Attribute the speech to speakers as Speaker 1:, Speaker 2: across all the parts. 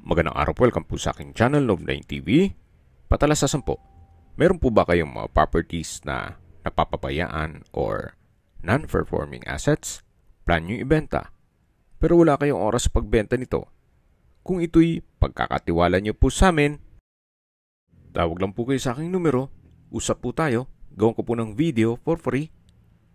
Speaker 1: Magandang araw po, welcome po sa aking channel, Love9 TV. Patalasasan po, meron po ba kayong mga properties na napapabayaan or non-performing assets? Plan nyo ibenta, pero wala kayong oras sa pagbenta nito. Kung ito'y pagkakatiwala nyo po sa amin, tawag lang po kayo sa aking numero, usap po tayo, gawin ko po ng video for free.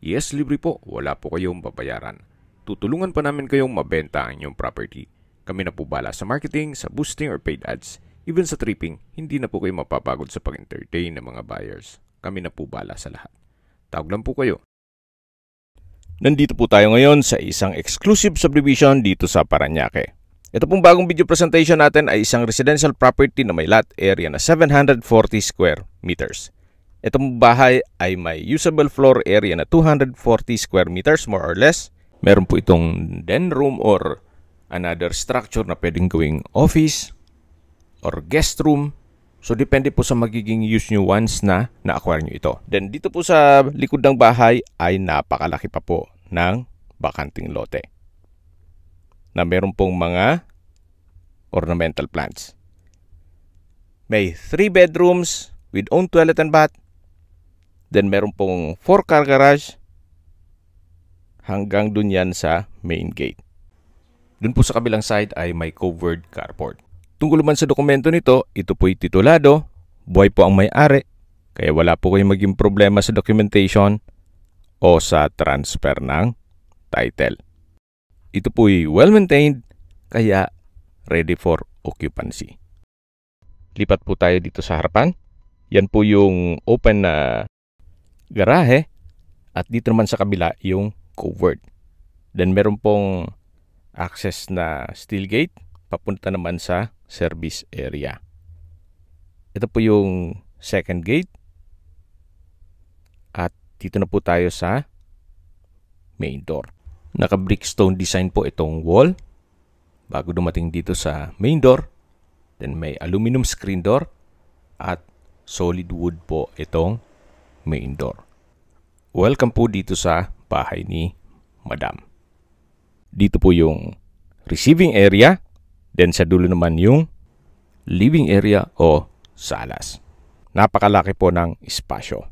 Speaker 1: Yes, libre po, wala po kayong babayaran. Tutulungan pa namin kayong mabenta ang inyong property. Kami na po bala sa marketing, sa boosting or paid ads. Even sa tripping, hindi na po kayo mapapagod sa pag-entertain ng mga buyers. Kami na po bala sa lahat. Tawag lang po kayo. Nandito po tayo ngayon sa isang exclusive subdivision dito sa Parañaque. Ito pong bagong video presentation natin ay isang residential property na may lot area na 740 square meters. Itong bahay ay may usable floor area na 240 square meters more or less. Meron po itong den room or another structure na pwedeng gawing office or guest room. So, depende po sa magiging use nyo once na na-acquire nyo ito. Then, dito po sa likod ng bahay ay napakalaki pa po ng bakanting lote na meron pong mga ornamental plants. May 3 bedrooms with own toilet and bath. Then, meron pong 4 car garage hanggang dun yan sa main gate. Dun po sa kabilang side ay may covered carport. Tungkol naman sa dokumento nito, ito po'y titulado, buhay po ang may-ari, kaya wala po kayong maging problema sa documentation o sa transfer ng title. Ito po'y well-maintained, kaya ready for occupancy. Lipat po tayo dito sa harapan. Yan po yung open na garahe at dito naman sa kabila yung covered. Then meron pong access na steel gate papunta naman sa service area. Ito po yung second gate. At dito na po tayo sa main door. Naka-brickstone design po itong wall bago dumating dito sa main door. Then may aluminum screen door at solid wood po itong main door. Welcome po dito sa bahay ni Madam. Dito po yung receiving area. Then sa dulo naman yung living area o salas. Napakalaki po ng espasyo.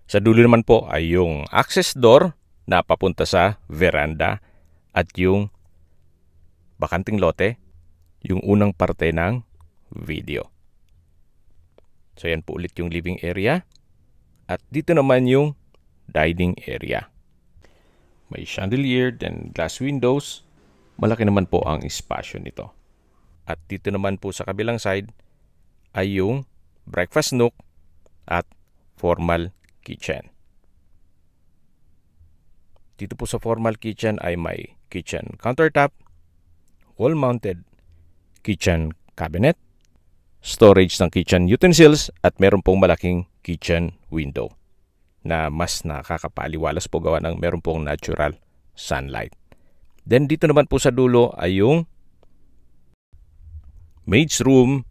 Speaker 1: Sa dulo naman po ay yung access door na papunta sa veranda at yung bakanting lote, yung unang parte ng video. So yan po ulit yung living area. At dito naman yung dining area. May chandelier, then glass windows. Malaki naman po ang espasyo nito. At dito naman po sa kabilang side ay yung breakfast nook at formal kitchen. Dito po sa formal kitchen ay may kitchen countertop, wall-mounted kitchen cabinet, storage ng kitchen utensils at meron pong malaking kitchen window na mas nakakapaliwalas po gawa ng meron pong natural sunlight. Then dito naman po sa dulo ay yung maid's room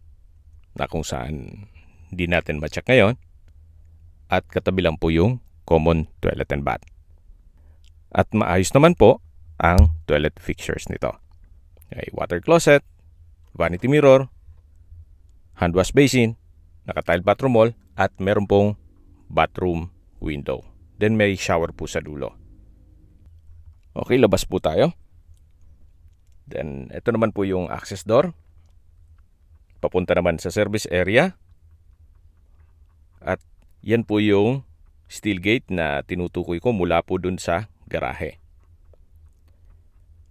Speaker 1: na kung saan hindi natin ma-check ngayon at katabi lang po yung common toilet and bath. At maayos naman po ang toilet fixtures nito. May water closet, vanity mirror, hand wash basin, naka-tile bathroom wall at meron pong bathroom window. Then may shower po sa dulo. Okay, labas po tayo. Then, ito naman po yung access door. Papunta naman sa service area. At yan po yung steel gate na tinutukoy ko mula po dun sa garahe.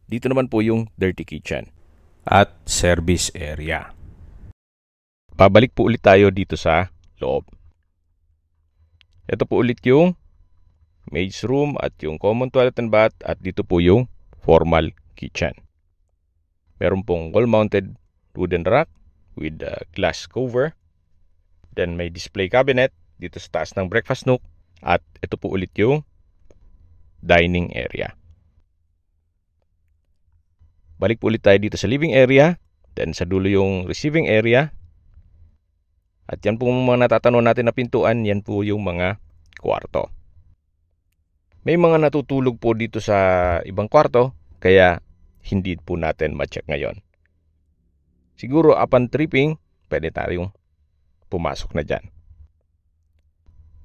Speaker 1: Dito naman po yung dirty kitchen at service area. Pabalik po ulit tayo dito sa loob. Ito po ulit yung maid's room at yung common toilet and bath at dito po yung formal kitchen. Meron pong wall-mounted wooden rack with glass cover. Then may display cabinet dito sa taas ng breakfast nook at ito po ulit yung dining area. Balik po ulit tayo dito sa living area. Then sa dulo yung receiving area. At yan po mga natatanong natin na pintuan, yan po yung mga kwarto. May mga natutulog po dito sa ibang kwarto, kaya hindi po natin ma-check ngayon.
Speaker 2: Siguro upon tripping, pwede tayong pumasok na dyan.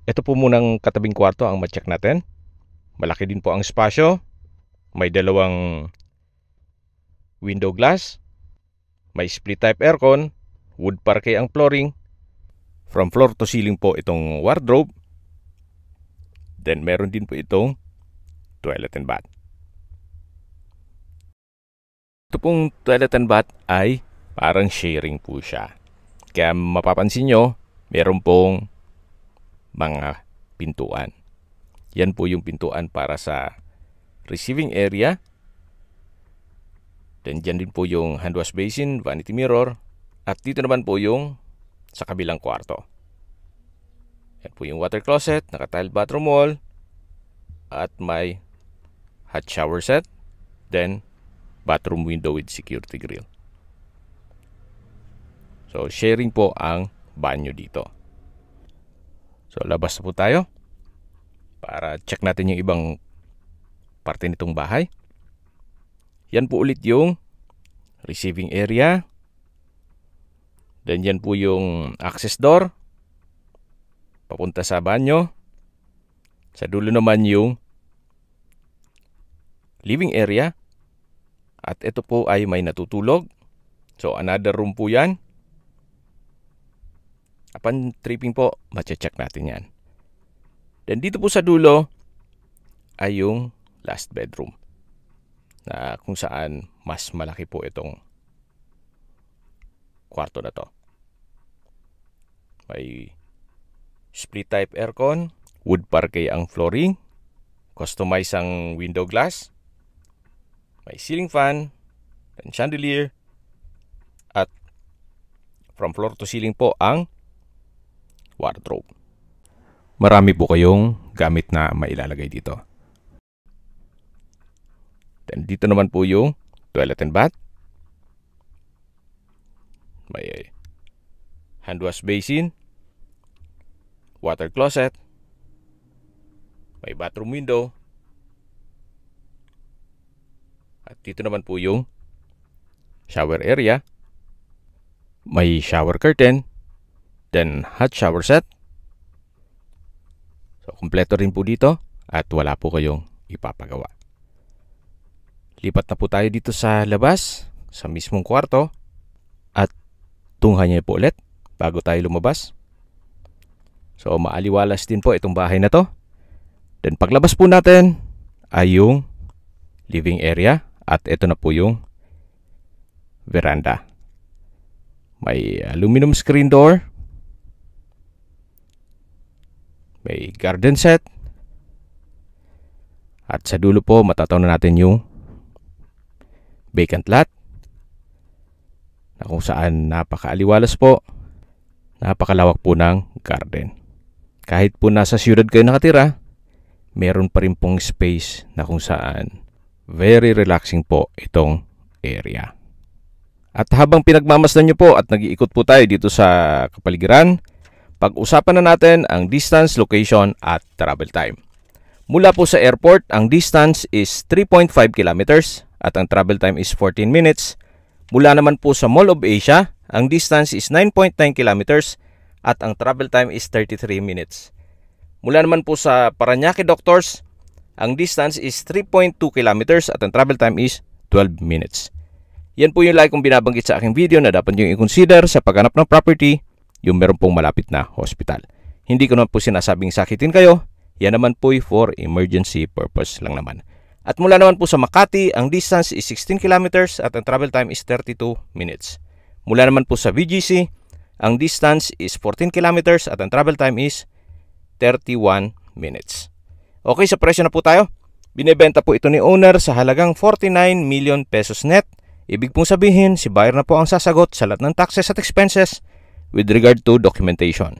Speaker 2: Ito po munang katabing kwarto ang ma-check natin. Malaki din po ang espasyo. May dalawang window glass. May split type aircon. Wood parquet ang flooring. From floor to ceiling po itong wardrobe. Then meron din po itong toilet and bath. Ito pong toilet and bath ay parang sharing po siya. Kaya mapapansin nyo, meron pong mga pintuan. Yan po yung pintuan para sa receiving area. Then dyan din po yung hand wash basin, vanity mirror. At dito naman po yung sa kabilang kwarto. Yan po yung water closet, naka-tiled bathroom wall. At may hot shower set. Then bathroom window with security grill. So, sharing po ang banyo dito. So, labas na po tayo para check natin yung ibang parte nitong bahay. Yan po ulit yung receiving area. Then, yan po yung access door papunta sa banyo. Sa dulo naman yung living area. At ito po ay may natutulog. So, another room po yan. Upon tripping po, mache-check natin yan. Then dito po sa dulo ay yung last bedroom. Na kung saan mas malaki po itong kwarto na to. May split type aircon. Wood parquet ang flooring. Customize ang window glass. May ceiling fan. Then chandelier. At from floor to ceiling po ang wardrobe. Marami po kayong gamit na mailalagay dito. Then dito naman po yung toilet and bath. May hand wash basin, water closet, may bathroom window. At dito naman po yung shower area. May shower curtain. Then, hot shower set. So, kumpleto rin po dito at wala po kayong ipapagawa. Lipat na po tayo dito sa labas, sa mismong kwarto. At tunghayan niyo po ulit bago tayo lumabas. So, maaliwalas din po itong bahay na to. Then, paglabas po natin ay yung living area. At ito na po yung veranda. May aluminum screen door. May garden set. At sa dulo po, matataw na natin yung vacant lot. Na kung saan napakaaliwalas po. Napakalawak po ng garden. Kahit po nasa siyudad kayo nakatira, meron pa rin pong space na kung saan very relaxing po itong area. At habang pinagmamasdan nyo po at nag-iikot po tayo dito sa kapaligiran, pag-usapan na natin ang distance, location at travel time. Mula po sa airport, ang distance is 3.5 kilometers at ang travel time is 14 minutes. Mula naman po sa Mall of Asia, ang distance is 9.9 kilometers at ang travel time is 33 minutes. Mula naman po sa Parañaque Doctors, ang distance is 3.2 kilometers at ang travel time is 12 minutes. Yan po yung like kong binabanggit sa aking video na dapat nyo i-consider sa paghanap ng property, yung meron pong malapit na hospital. Hindi ko naman po sinasabing sakitin kayo, yan naman po for emergency purpose lang naman. At mula naman po sa Makati, ang distance is 16 kilometers at ang travel time is 32 minutes. Mula naman po sa VGC, ang distance is 14 kilometers at ang travel time is 31 minutes. Okay, sa presyo na po tayo. Binebenta po ito ni owner sa halagang 49 million pesos net. Ibig pong sabihin, si buyer na po ang sasagot sa lahat ng taxes at expenses with regard to documentation.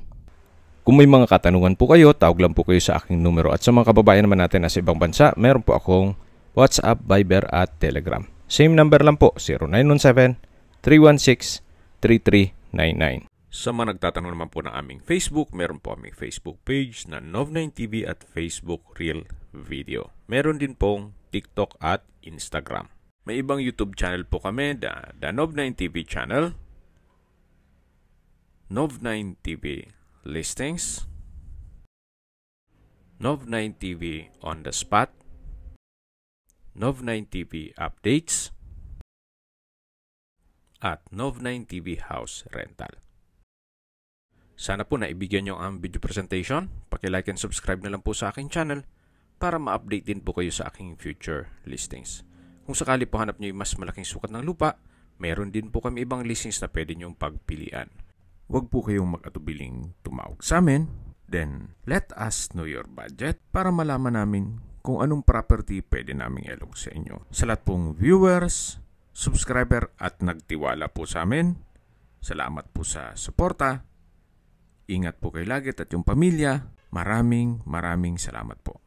Speaker 2: Kung may mga katanungan po kayo, tawag lang po kayo sa aking numero. At sa mga kababayan naman natin na sa ibang bansa, meron po akong WhatsApp, Viber at Telegram. Same number lang po, 0917-316-3399. Sa mga nagtatanong naman po ng aming Facebook, meron po aming Facebook page na Nov9TV at Facebook Real Video. Meron din pong TikTok at Instagram. May ibang YouTube channel po kami, The Nov9TV channel.
Speaker 1: Nov9 TV listings, Nov9 TV on the spot, Nov9 TV updates, at Nov9 TV house rental. Sana po naibigyan nyo ang video presentation. Paki-like and subscribe na lang po sa aking channel para ma-update din po kayo sa aking future listings. Kung sakali po hanap nyo yung mas malaking sukat ng lupa, meron din po kami ibang listings na pwede nyong pagpilian. Huwag po kayong mag-atubiling tumawag sa amin. Then, let us know your budget para malaman namin kung anong property pwede naming ilog sa inyo. Sa lahat pong viewers, subscriber at nagtiwala po sa amin, salamat po sa suporta. Ingat po kayo lagi at yung pamilya. Maraming salamat po.